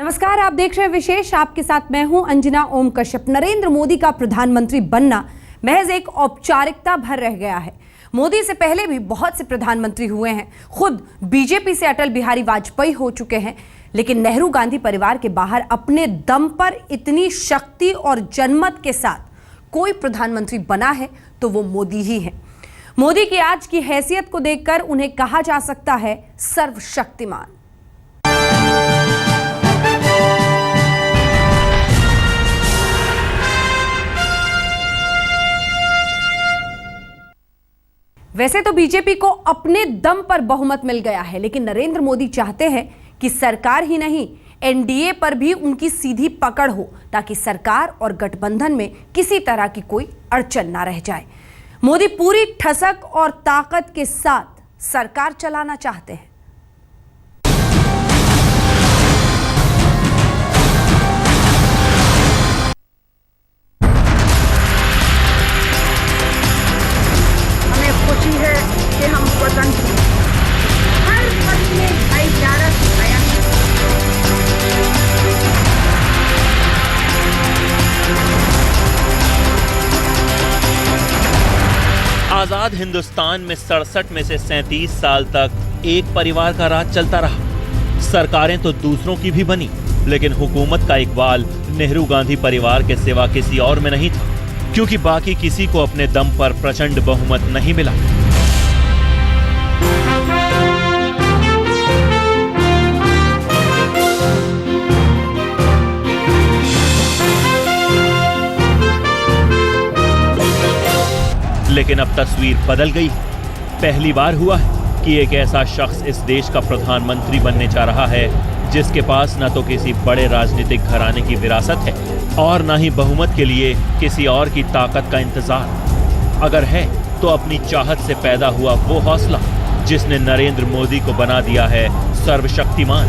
नमस्कार, आप देख रहे हैं विशेष। आपके साथ मैं हूं अंजना ओम कश्यप। नरेंद्र मोदी का प्रधानमंत्री बनना महज एक औपचारिकता भर रह गया है। मोदी से पहले भी बहुत से प्रधानमंत्री हुए हैं। खुद बीजेपी से अटल बिहारी वाजपेयी हो चुके हैं, लेकिन नेहरू गांधी परिवार के बाहर अपने दम पर इतनी शक्ति और जनमत के साथ कोई प्रधानमंत्री बना है तो वो मोदी ही है। मोदी की आज की हैसियत को देखकर उन्हें कहा जा सकता है सर्वशक्तिमान। वैसे तो बीजेपी को अपने दम पर बहुमत मिल गया है, लेकिन नरेंद्र मोदी चाहते हैं कि सरकार ही नहीं, एनडीए पर भी उनकी सीधी पकड़ हो, ताकि सरकार और गठबंधन में किसी तरह की कोई अड़चन ना रह जाए। मोदी पूरी ठसक और ताकत के साथ सरकार चलाना चाहते हैं। खुशी है कि हम स्वतंत्र हैं। हर पद में भाईचारा सिखाया है। आजाद हिंदुस्तान में 67 में से 37 साल तक एक परिवार का राज चलता रहा। सरकारें तो दूसरों की भी बनी, लेकिन हुकूमत का इकबाल नेहरू गांधी परिवार के सिवा किसी और में नहीं था, क्योंकि बाकी किसी को अपने दम पर प्रचंड बहुमत नहीं मिला। लेकिन अब तस्वीर बदल गई। पहली बार हुआ है कि एक ऐसा शख्स इस देश का प्रधानमंत्री बनने जा रहा है जिसके पास न तो किसी बड़े राजनीतिक घराने की विरासत है और न ही बहुमत के लिए किसी और की ताकत का इंतजार। अगर है तो अपनी चाहत से पैदा हुआ वो हौसला जिसने नरेंद्र मोदी को बना दिया है सर्वशक्तिमान।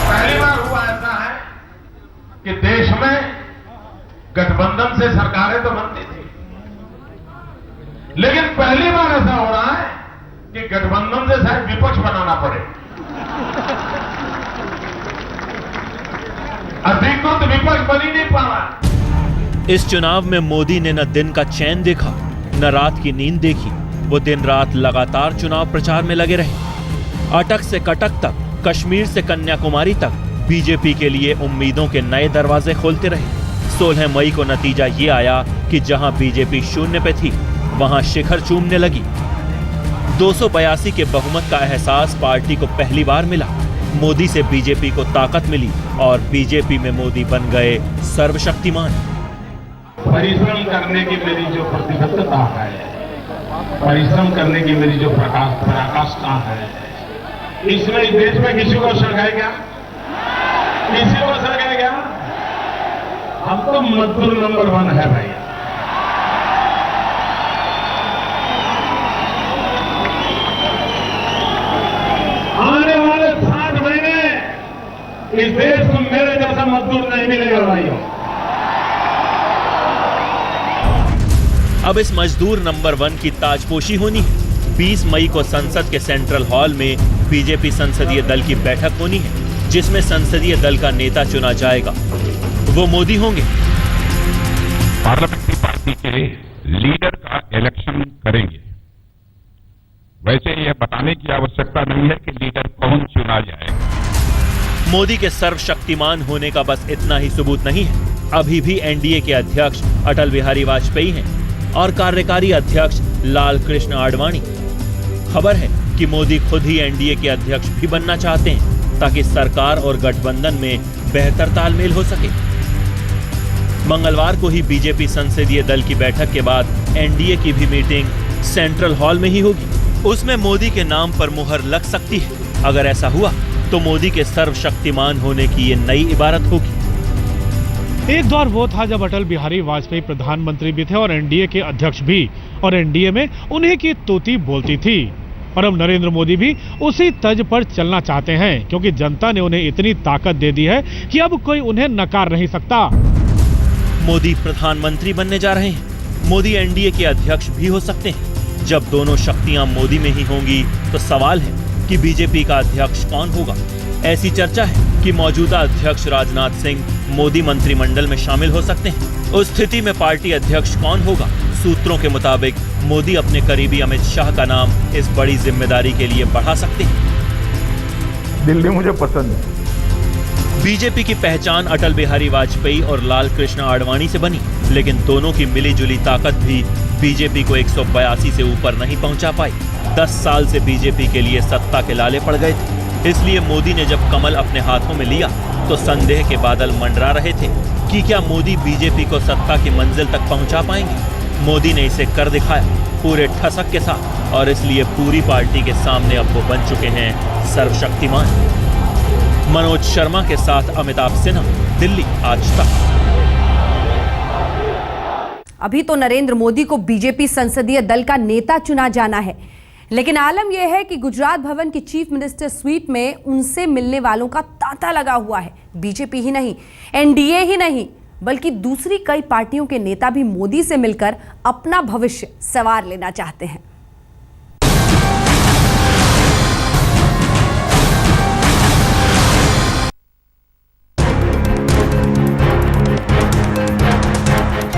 पहली बार हुआ ऐसा है कि देश में गठबंधन से सरकारें तो बनती थी, लेकिन पहली बार ऐसा हो रहा है कि गठबंधन से शायद विपक्ष बनाना पड़े। अधिकृत विपक्ष बन ही नहीं पा रहा। इस चुनाव में मोदी ने न दिन का चैन देखा, न रात की नींद देखी। वो दिन रात लगातार चुनाव प्रचार में लगे रहे। अटक से कटक तक, कश्मीर से कन्याकुमारी तक बीजेपी के लिए उम्मीदों के नए दरवाजे खोलते रहे। 16 मई को नतीजा ये आया कि जहां बीजेपी शून्य पे थी, वहां शिखर चूमने लगी। 282 के बहुमत का एहसास पार्टी को पहली बार मिला। मोदी से बीजेपी को ताकत मिली और बीजेपी में मोदी बन गए सर्वशक्तिमान। परिश्रम करने की मेरी जो प्रतिबद्धता है, परिश्रम करने की मेरी जो पराकाष्ठा है, इसमें इस देश में किसी को शक है क्या? किसी को शक है क्या? हम तो मजदूर नंबर 1 है भाई। आने वाले 7 महीने इस देश को मेरे जैसा मजदूर नहीं मिलेगा भाइयों। अब इस मजदूर नंबर 1 की ताजपोशी होनी है। 20 मई को संसद के सेंट्रल हॉल में बीजेपी संसदीय दल की बैठक होनी है, जिसमें संसदीय दल का नेता चुना जाएगा। वो मोदी होंगे। पार्लियामेंट्री पार्टी के लीडर का इलेक्शन करेंगे। वैसे यह बताने की आवश्यकता नहीं है कि लीडर कौन चुना जाए। मोदी के सर्वशक्तिमान होने का बस इतना ही सबूत नहीं है। अभी भी एनडीए के अध्यक्ष अटल बिहारी वाजपेयी हैं और कार्यकारी अध्यक्ष लाल कृष्ण आडवाणी। खबर है कि मोदी खुद ही एनडीए के अध्यक्ष भी बनना चाहते हैं, ताकि सरकार और गठबंधन में बेहतर तालमेल हो सके। मंगलवार को ही बीजेपी संसदीय दल की बैठक के बाद एनडीए की भी मीटिंग सेंट्रल हॉल में ही होगी। उसमें मोदी के नाम पर मुहर लग सकती है। अगर ऐसा हुआ तो मोदी के सर्वशक्तिमान होने की ये नई इबारत होगी। एक दौर वो था जब अटल बिहारी वाजपेयी प्रधानमंत्री भी थे और एनडीए के अध्यक्ष भी, और एनडीए में उन्हीं की तोती बोलती थी। और अब नरेंद्र मोदी भी उसी तर्ज पर चलना चाहते हैं, क्योंकि जनता ने उन्हें इतनी ताकत दे दी है कि अब कोई उन्हें नकार नहीं सकता। मोदी प्रधानमंत्री बनने जा रहे हैं। मोदी एनडीए के अध्यक्ष भी हो सकते हैं। जब दोनों शक्तियां मोदी में ही होंगी तो सवाल है कि बीजेपी का अध्यक्ष कौन होगा ऐसी चर्चा है कि मौजूदा अध्यक्ष राजनाथ सिंह मोदी मंत्रिमंडल में शामिल हो सकते हैं। उस स्थिति में पार्टी अध्यक्ष कौन होगा? सूत्रों के मुताबिक मोदी अपने करीबी अमित शाह का नाम इस बड़ी जिम्मेदारी के लिए बढ़ा सकते हैं। दिल्ली मुझे पसंद है। बीजेपी की पहचान अटल बिहारी वाजपेयी और लाल कृष्ण आडवाणी से बनी, लेकिन दोनों की मिलीजुली ताकत भी बीजेपी को 182 से ऊपर नहीं पहुंचा पाई। 10 साल से बीजेपी के लिए सत्ता के लाले पड़ गए थे। इसलिए मोदी ने जब कमल अपने हाथों में लिया तो संदेह के बादल मंडरा रहे थे कि क्या मोदी बीजेपी को सत्ता की मंजिल तक पहुंचा पाएंगे। मोदी ने इसे कर दिखाया पूरे ठसक के साथ, और इसलिए पूरी पार्टी के सामने अब वो बन चुके हैं सर्वशक्तिमान। मनोज शर्मा के साथ अमिताभ सिन्हा, दिल्ली आज तक। अभी तो नरेंद्र मोदी को बीजेपी संसदीय दल का नेता चुना जाना है, लेकिन आलम यह है कि गुजरात भवन की चीफ मिनिस्टर स्वीट में उनसे मिलने वालों का तांता लगा हुआ है। बीजेपी ही नहीं, एनडीए ही नहीं, बल्कि दूसरी कई पार्टियों के नेता भी मोदी से मिलकर अपना भविष्य संवार लेना चाहते हैं।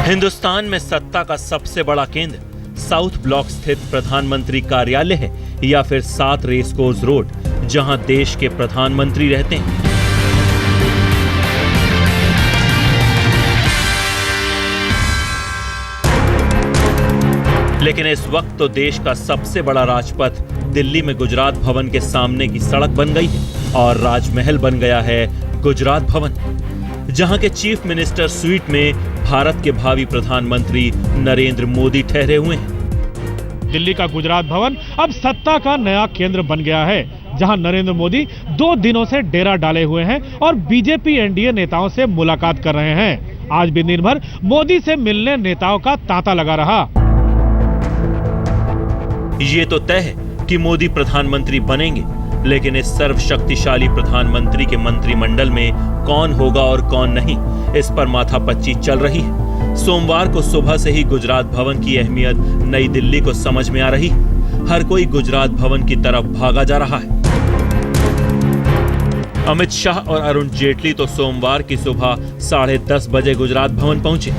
हिंदुस्तान में सत्ता का सबसे बड़ा केंद्र साउथ ब्लॉक स्थित प्रधानमंत्री कार्यालय है या फिर 7 रेसकोर्स रोड, जहां देश के प्रधानमंत्री रहते हैं। लेकिन इस वक्त तो देश का सबसे बड़ा राजपथ दिल्ली में गुजरात भवन के सामने की सड़क बन गई है और राजमहल बन गया है गुजरात भवन, जहां के चीफ मिनिस्टर स्वीट में भारत के भावी प्रधानमंत्री नरेंद्र मोदी ठहरे हुए हैं। दिल्ली का गुजरात भवन अब सत्ता का नया केंद्र बन गया है, जहां नरेंद्र मोदी 2 दिनों से डेरा डाले हुए हैं और बीजेपी एनडीए नेताओं से मुलाकात कर रहे हैं। आज भी दिन भर मोदी से मिलने नेताओं का तांता लगा रहा। ये तो तय है कि मोदी प्रधानमंत्री बनेंगे, लेकिन इस सर्वशक्तिशाली प्रधानमंत्री के मंत्रिमंडल में कौन होगा और कौन नहीं, इस पर माथापच्ची चल रही है। सोमवार को सुबह से ही गुजरात भवन की अहमियत नई दिल्ली को समझ में आ रही है। हर कोई गुजरात भवन की तरफ भागा जा रहा है। अमित शाह और अरुण जेटली तो सोमवार की सुबह 10:30 बजे गुजरात भवन पहुंचे।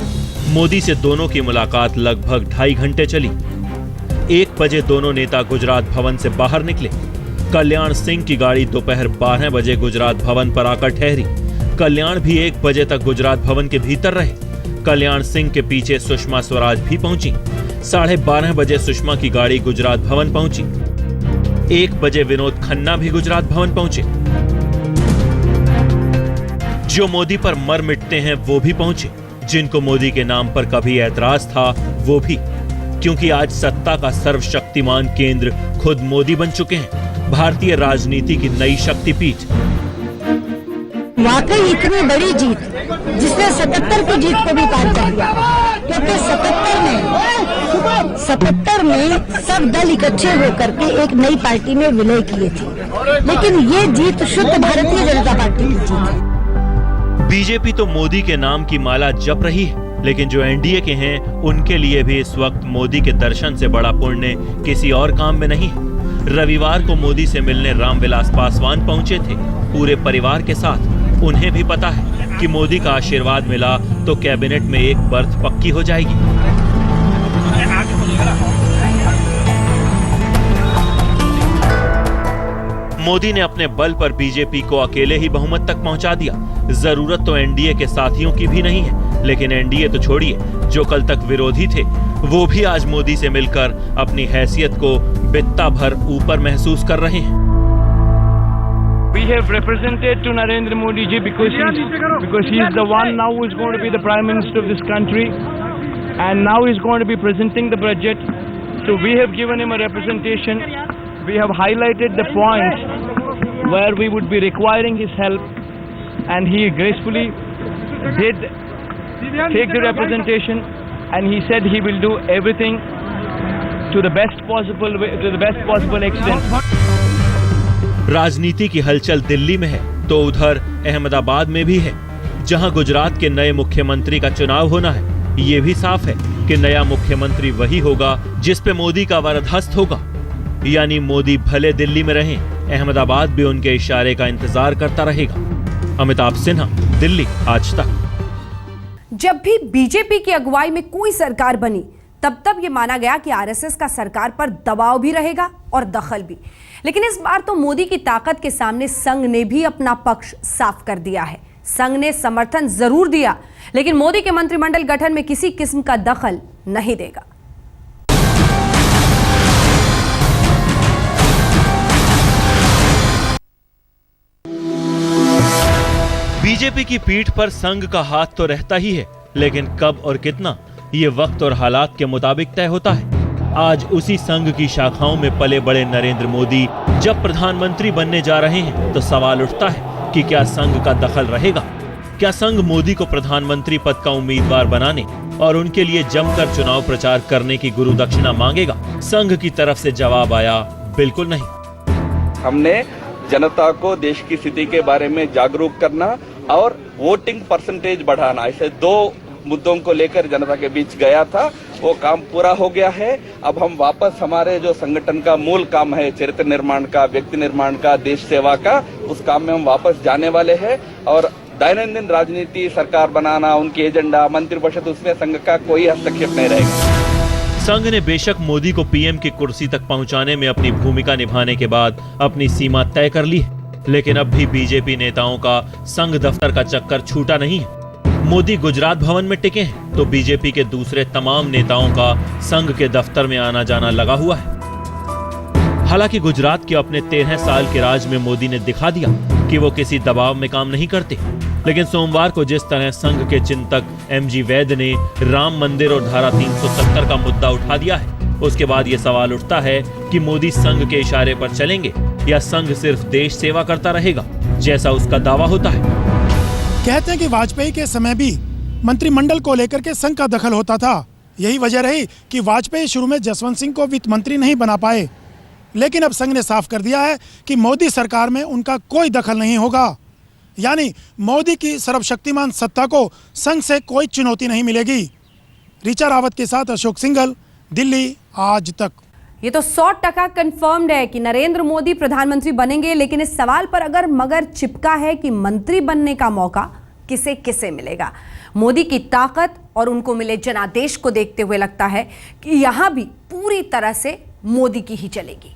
मोदी से दोनों की मुलाकात लगभग 2.5 घंटे चली। 1 बजे दोनों नेता गुजरात भवन से बाहर निकले। कल्याण सिंह की गाड़ी दोपहर 12 बजे गुजरात भवन पर आकर ठहरी। कल्याण भी 1 बजे तक गुजरात भवन के भीतर रहे। कल्याण सिंह के पीछे सुषमा स्वराज भी पहुंची। 12:30 बजे सुषमा की गाड़ी गुजरात भवन पहुंची। 1 बजे विनोद खन्ना भी गुजरात भवन पहुंचे। जो मोदी पर मर मिटते हैं वो भी पहुंचे, जिनको मोदी के नाम पर कभी ऐतराज था वो भी, क्योंकि आज सत्ता का सर्वशक्तिमान केंद्र खुद मोदी बन चुके हैं, भारतीय राजनीति की नई शक्तिपीठ। वाकई इतनी बड़ी जीत, जिसने 77 की जीत को भी पार कर दिया, क्योंकि 77 में सब दल इकट्ठे होकर के एक नई पार्टी में विलय किए थे, लेकिन ये जीत शुद्ध भारतीय जनता पार्टी की जीत है। बीजेपी तो मोदी के नाम की माला जप रही है, लेकिन जो एनडीए के हैं उनके लिए भी इस वक्त मोदी के दर्शन से बड़ा पुण्य किसी और काम में नहीं है। रविवार को मोदी से मिलने रामविलास पासवान पहुंचे थे पूरे परिवार के साथ। उन्हें भी पता है कि मोदी का आशीर्वाद मिला तो कैबिनेट में एक बर्थ पक्की हो जाएगी। मोदी ने अपने बल पर बीजेपी को अकेले ही बहुमत तक पहुंचा दिया। जरूरत तो एनडीए के साथियों की भी नहीं है, लेकिन एनडीए तो छोड़िए, जो कल तक विरोधी थे वो भी आज मोदी से मिलकर अपनी हैसियत को बित्ता भर ऊपर महसूस कर रहे हैं। We have represented to Narendra Modi ji because he is the one now who is going to be the Prime Minister of this country, and now he is going to be presenting the budget. So we have given him a representation. We have highlighted the points where we would be requiring his help, and he gracefully did take the representation, and he said he will do everything to the best possible extent. राजनीति की हलचल दिल्ली में है तो उधर अहमदाबाद में भी है, जहां गुजरात के नए मुख्यमंत्री का चुनाव होना है। ये भी साफ है कि नया मुख्यमंत्री वही होगा जिस पे मोदी का वरदहस्त होगा। यानी मोदी भले दिल्ली में रहें, अहमदाबाद भी उनके इशारे का इंतजार करता रहेगा। अमिताभ सिन्हा, दिल्ली, आज तक। जब भी बीजेपी की अगुवाई में कोई सरकार बनी तब ये माना गया कि आरएसएस का सरकार पर दबाव भी रहेगा और दखल भी। लेकिन इस बार तो मोदी की ताकत के सामने संघ ने भी अपना पक्ष साफ कर दिया है। संघ ने समर्थन जरूर दिया, लेकिन मोदी के मंत्रिमंडल गठन में किसी किस्म का दखल नहीं देगा। बीजेपी की पीठ पर संघ का हाथ तो रहता ही है, लेकिन कब और कितना ये वक्त और हालात के मुताबिक तय होता है। आज उसी संघ की शाखाओं में पले बड़े नरेंद्र मोदी जब प्रधानमंत्री बनने जा रहे हैं तो सवाल उठता है कि क्या संघ का दखल रहेगा? क्या संघ मोदी को प्रधानमंत्री पद का उम्मीदवार बनाने और उनके लिए जमकर चुनाव प्रचार करने की गुरु दक्षिणा मांगेगा? संघ की तरफ से जवाब आया, बिल्कुल नहीं। हमने जनता को देश की स्थिति के बारे में जागरूक करना और वोटिंग परसेंटेज बढ़ाना, ऐसे दो मुद्दों को लेकर जनता के बीच गया था। वो काम पूरा हो गया है। अब हम वापस हमारे जो संगठन का मूल काम है, चरित्र निर्माण का, व्यक्ति निर्माण का, देश सेवा का, उस काम में हम वापस जाने वाले हैं। और दैनंदिन राजनीति, सरकार बनाना, उनकी एजेंडा, मंत्रिपरिषद, उसमें संघ का कोई हस्तक्षेप नहीं रहेगा। संघ ने बेशक मोदी को पीएम की कुर्सी तक पहुंचाने में अपनी भूमिका निभाने के बाद अपनी सीमा तय कर ली है, लेकिन अब भी बीजेपी नेताओं का संघ दफ्तर का चक्कर छूटा नहीं है। मोदी गुजरात भवन में टिके हैं तो बीजेपी के दूसरे तमाम नेताओं का संघ के दफ्तर में आना जाना लगा हुआ है। हालांकि गुजरात के अपने 13 साल के राज में मोदी ने दिखा दिया कि वो किसी दबाव में काम नहीं करते, लेकिन सोमवार को जिस तरह संघ के चिंतक एमजी वैद्य ने राम मंदिर और धारा 370 का मुद्दा उठा दिया है, उसके बाद ये सवाल उठता है कि मोदी संघ के इशारे पर चलेंगे या संघ सिर्फ देश सेवा करता रहेगा जैसा उसका दावा होता है। कहते हैं कि वाजपेयी के समय भी मंत्रिमंडल को लेकर के संघ का दखल होता था। यही वजह रही कि वाजपेयी शुरू में जसवंत सिंह को वित्त मंत्री नहीं बना पाए, लेकिन अब संघ ने साफ कर दिया है कि मोदी सरकार में उनका कोई दखल नहीं होगा। यानी मोदी की सर्वशक्तिमान सत्ता को संघ से कोई चुनौती नहीं मिलेगी। ऋचा रावत के साथ अशोक सिंघल, दिल्ली, आज तक। ये तो 100% कंफर्म्ड है कि नरेंद्र मोदी प्रधानमंत्री बनेंगे, लेकिन इस सवाल पर अगर मगर चिपका है कि मंत्री बनने का मौका किसे किसे मिलेगा। मोदी की ताकत और उनको मिले जनादेश को देखते हुए लगता है कि यहां भी पूरी तरह से मोदी की ही चलेगी।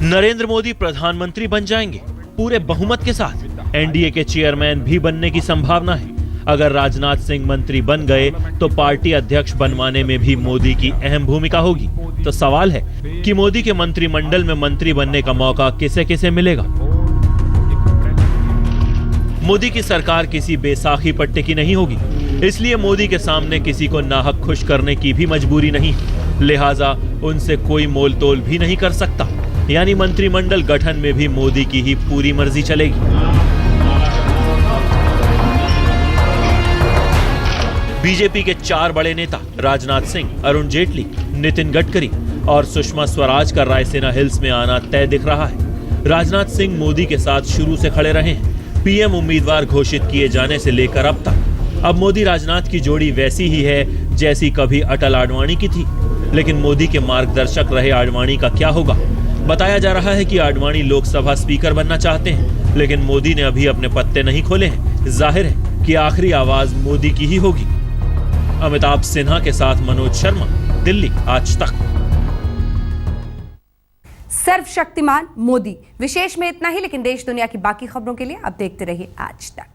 नरेंद्र मोदी प्रधानमंत्री बन जाएंगे पूरे बहुमत के साथ। एनडीए के चेयरमैन भी बनने की संभावना है। अगर राजनाथ सिंह मंत्री बन गए तो पार्टी अध्यक्ष बनवाने में भी मोदी की अहम भूमिका होगी। तो सवाल है कि मोदी के मंत्रिमंडल में मंत्री बनने का मौका किसे किसे मिलेगा। मोदी की सरकार किसी बेसाखी पर टिकी नहीं होगी, इसलिए मोदी के सामने किसी को नाहक खुश करने की भी मजबूरी नहीं, लिहाजा उनसे कोई मोल तोल भी नहीं कर सकता। यानी मंत्रिमंडल गठन में भी मोदी की ही पूरी मर्जी चलेगी। बीजेपी के 4 बड़े नेता राजनाथ सिंह, अरुण जेटली, नितिन गडकरी और सुषमा स्वराज का रायसेना हिल्स में आना तय दिख रहा है। राजनाथ सिंह मोदी के साथ शुरू से खड़े रहे हैं। पीएम उम्मीदवार घोषित किए जाने से लेकर अब तक। अब मोदी राजनाथ की जोड़ी वैसी ही है जैसी कभी अटल आडवाणी की थी, लेकिन मोदी के मार्गदर्शक रहे आडवाणी का क्या होगा। बताया जा रहा है कि आडवाणी लोकसभा स्पीकर बनना चाहते हैं, लेकिन मोदी ने अभी अपने पत्ते नहीं खोले हैं। जाहिर है कि आखिरी आवाज मोदी की ही होगी। अमिताभ सिन्हा के साथ मनोज शर्मा, दिल्ली, आज तक। सर्वशक्तिमान मोदी विशेष में इतना ही, लेकिन देश दुनिया की बाकी खबरों के लिए आप देखते रहिए आज तक।